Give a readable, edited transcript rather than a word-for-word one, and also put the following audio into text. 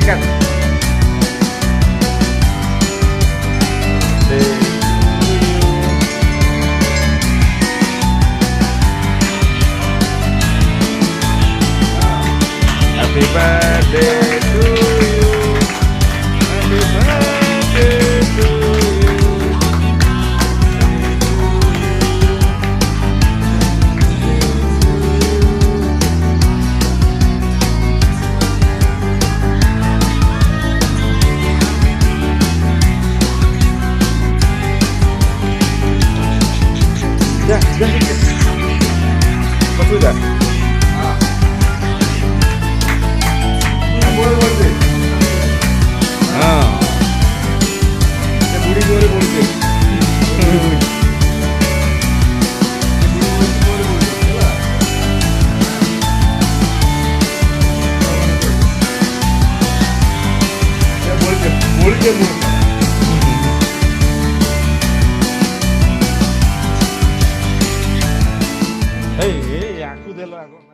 kan. Happy birthday to you. Happy birthday to you. Dah. Betul dah? हाँ बुढ़ी गोरे बोलते बोलते এই আকু দিল এখন